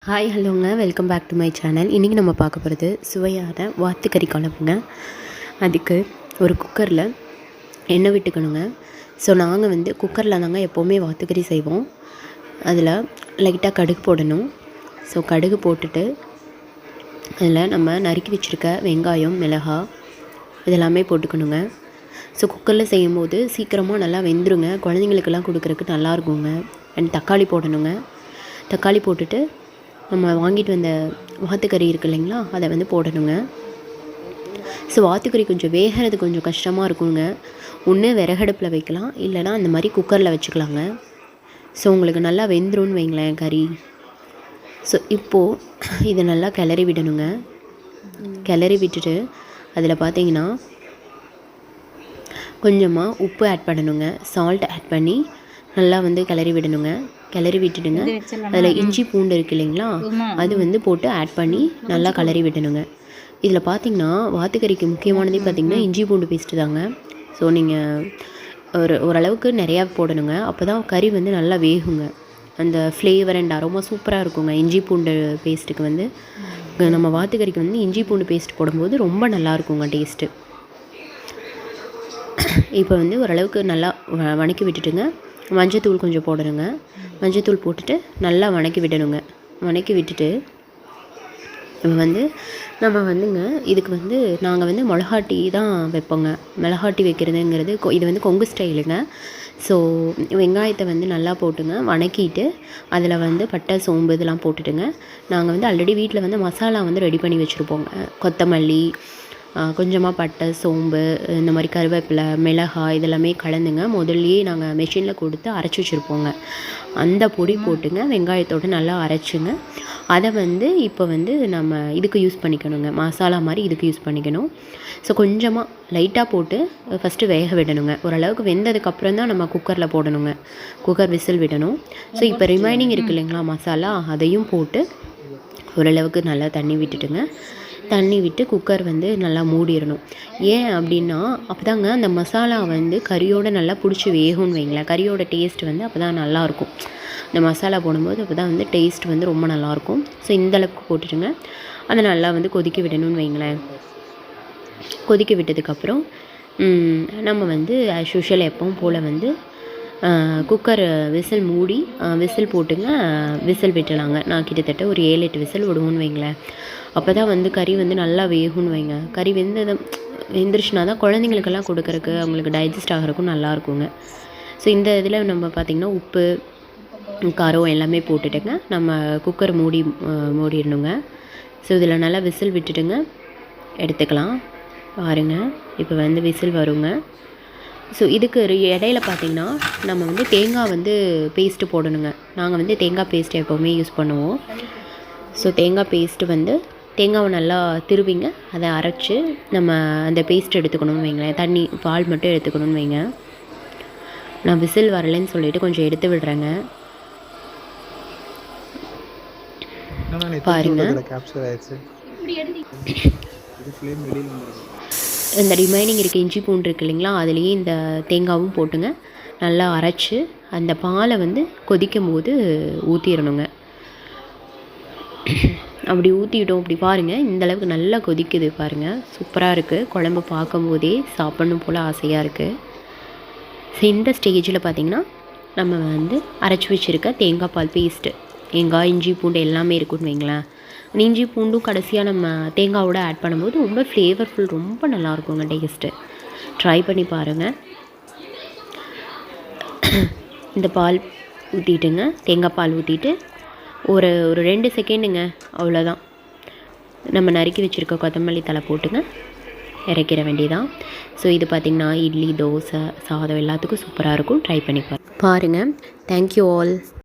Hi ஹலோங்க, welcome back to my channel. இன்றைக்கி நம்ம பார்க்க போகிறது சுவையான வாத்துக்கறி குழம்புங்க. அதுக்கு ஒரு குக்கரில் எண்ணெய் விட்டுக்கணுங்க. ஸோ நாங்கள் குக்கரில் தாங்க எப்போவுமே வாத்துக்கறி செய்வோம். அதில் லைட்டாக கடுகு போடணும். ஸோ கடுகு போட்டுட்டு அதில் நம்ம நறுக்கி வச்சுருக்க வெங்காயம், மிளகாய் இதெல்லாமே போட்டுக்கணுங்க. ஸோ குக்கரில் செய்யும்போது சீக்கிரமாக நல்லா வெந்துருங்க. குழந்தைங்களுக்கெல்லாம் கொடுக்குறதுக்கு நல்லாயிருக்குங்க. அண்ட் தக்காளி போடணுங்க. தக்காளி போட்டுட்டு நம்ம வாங்கிட்டு வந்த வாத்துக்கறி இருக்குது இல்லைங்களா, அதை போடணுங்க. ஸோ வாத்துக்கறி கொஞ்சம் வேகிறது கொஞ்சம் கஷ்டமாக இருக்குங்க. ஒன்று விறகடுப்பில் வைக்கலாம், இல்லைனா அந்த மாதிரி குக்கரில் வச்சுக்கலாங்க. ஸோ உங்களுக்கு நல்லா வெந்துரும்னு வைங்களேன் கறி. ஸோ இப்போது இதை நல்லா கிளறி விடணுங்க. கிளறி விட்டுட்டு அதில் பார்த்தீங்கன்னா கொஞ்சமாக உப்பு ஆட் பண்ணணுங்க. சால்ட் ஆட் பண்ணி நல்லா கிளறி விடணுங்க. கிளறி விட்டுடுங்க. அதில் இஞ்சி பூண்டு இருக்குது இல்லைங்களா, அது போட்டு ஆட் பண்ணி நல்லா கிளறி விடணுங்க. இதில் பார்த்திங்கன்னா வாத்துக்கறிக்கு முக்கியமானதே பார்த்திங்கன்னா இஞ்சி பூண்டு பேஸ்ட்டு தாங்க. ஸோ நீங்கள் ஓரளவுக்கு நிறையா போடணுங்க. அப்போ தான் கறி நல்லா வேகுங்க. அந்த ஃப்ளேவர் அண்ட் அரோமா சூப்பராக இருக்குங்க. இஞ்சி பூண்டு பேஸ்ட்டுக்கு நம்ம வாத்துக்கறிக்கு இஞ்சி பூண்டு பேஸ்ட் போடும்போது ரொம்ப நல்லாயிருக்குங்க டேஸ்ட்டு. இப்போ ஓரளவுக்கு நல்லா வணக்கி விட்டுட்டுங்க. மஞ்சத்தூள் கொஞ்சம் போடணுங்க. மஞ்சத்தூள் போட்டுட்டு நல்லா வணக்கி விடணுங்க. வணக்கி விட்டுட்டு நம்ம இதுக்கு நாங்கள் மிளகாட்டி தான் வைப்போங்க. மிளகாட்டி வைக்கிறதுங்கிறது இது கொங்கு ஸ்டைலுங்க. ஸோ வெங்காயத்தை நல்லா போட்டுங்க. வணக்கிட்டு அதில் பட்டை, சோம்பு இதெல்லாம் போட்டுட்டுங்க. நாங்கள் ஆல்ரெடி வீட்டில் மசாலா ரெடி பண்ணி வச்சுருப்போங்க. கொத்தமல்லி, கொஞ்சமாக பட்டை, சோம்பு, இந்த மாதிரி கருவேப்பிலை, மிளகாய் இதெல்லாமே கலந்துங்க முதல்லையே நாங்கள் மிஷினில் கொடுத்து அரைச்சி வச்சுருப்போங்க. அந்த பொடி போட்டுங்க வெங்காயத்தோடு நல்லா அரைச்சிங்க. அதை இப்போ நம்ம இதுக்கு யூஸ் பண்ணிக்கணுங்க. மசாலா மாதிரி இதுக்கு யூஸ் பண்ணிக்கணும். ஸோ கொஞ்சமாக லைட்டாக போட்டு ஃபஸ்ட்டு வேக விடணுங்க. ஓரளவுக்கு வெந்ததுக்கப்புறம் தான் நம்ம குக்கரில் போடணுங்க. குக்கர் விசில் விடணும். ஸோ இப்போ ரிமைனிங் இருக்குது இல்லைங்களா மசாலா, அதையும் போட்டு ஓரளவுக்கு நல்லா தண்ணி விட்டுட்டுங்க. தண்ணி விட்டு குக்கர் நல்லா மூடிடணும். ஏன் அப்படின்னா அப்போ தாங்க அந்த மசாலா கறியோடு நல்லா பிடிச்சி வேகும்னு வைங்களேன். கறியோட டேஸ்ட் அப்போ தான் நல்லாயிருக்கும். இந்த மசாலா போடும்போது அப்போ தான் டேஸ்ட் ரொம்ப நல்லாயிருக்கும். ஸோ இந்தளவுக்கு போட்டுட்டுங்க. அதை நல்லா கொதிக்க விடணும்னு வைங்களேன். கொதிக்க விட்டதுக்கப்புறம் நம்ம ஆஸ் யூஷுவல் எப்பவும் போல் குக்கர் விசில் மூடி விசில் போட்டுங்க. விசில் விட்டுலாங்க. நான் கிட்டத்தட்ட ஒரு 7-8 விசில் விடுவோன்னு வைங்களேன். அப்போ தான் கறி நல்லா வேகும்னு வைங்க. கறி வெந்துருச்சுனா தான் குழந்தைங்களுக்கெல்லாம் கொடுக்குறக்கு அவங்களுக்கு டைஜஸ்ட் ஆகிறதுக்கும் நல்லாயிருக்குங்க. ஸோ இந்த இதில் நம்ம பார்த்திங்கன்னா உப்பு, காரம் எல்லாமே போட்டுட்டுங்க நம்ம குக்கர் மூடிடணுங்க. ஸோ இதில் நல்லா விசில் விட்டுட்டுங்க எடுத்துக்கலாம். பாருங்கள் இப்போ விசில் வருங்க. ஸோ இதுக்கு இடையில பார்த்திங்கன்னா நம்ம தேங்காய் பேஸ்ட்டு போடணுங்க. நாங்கள் தேங்காய் பேஸ்ட்டு எப்போவுமே யூஸ் பண்ணுவோம். ஸோ தேங்காய் பேஸ்ட்டு தேங்காவை நல்லா திருவிங்க. அதை அரைச்சி நம்ம அந்த பேஸ்ட் எடுத்துக்கணும்னு வைங்களேன். பால் மட்டும் எடுத்துக்கணும்னு வைங்க. நான் விசில் வரலைன்னு சொல்லிவிட்டு கொஞ்சம் எடுத்து விடுறேங்க. பாருங்கள் இந்த ரிமைனிங் இருக்க இஞ்சி பூண்டு இருக்குது இல்லைங்களா, அதுலேயே இந்த தேங்காவும் போட்டுங்க. நல்லா அரைச்சி அந்த பாலை கொதிக்கும் போது ஊற்றிடணுங்க. அப்படி ஊற்றிட்டோம். அப்படி பாருங்கள் இந்தளவுக்கு நல்லா கொதிக்குது பாருங்கள். சூப்பராக இருக்குது. குழம்பு பார்க்கும்போதே சாப்பிட்ணும் போல் ஆசையாக இருக்குது. ஸோ இந்த ஸ்டேஜில் பார்த்திங்கன்னா நம்ம அரைச்சி வச்சுருக்க தேங்காய் பால் பேஸ்ட்டு, தேங்காய், இஞ்சி பூண்டு எல்லாமே இருக்குன்னு வைங்களேன். இஞ்சி பூண்டும் கடைசியாக நம்ம தேங்காவோட ஆட் பண்ணும்போது ரொம்ப ஃப்ளேவர்ஃபுல், ரொம்ப நல்லாயிருக்குங்க டேஸ்ட்டு. ட்ரை பண்ணி பாருங்கள். இந்த பால் ஊற்றிட்டுங்க. தேங்காய் பால் ஊற்றிட்டு ஒரு 2 செகண்டுங்க, அவ்வளோதான். நம்ம நறுக்கி வச்சுருக்க கொத்தமல்லி தழை போட்டுங்க இறக்கிற வேண்டியதான். ஸோ இது பார்த்திங்கன்னா இட்லி, தோசை, சாதம் எல்லாத்துக்கும் சூப்பராக இருக்கும். ட்ரை பண்ணி பாருங்கள். Thank you all.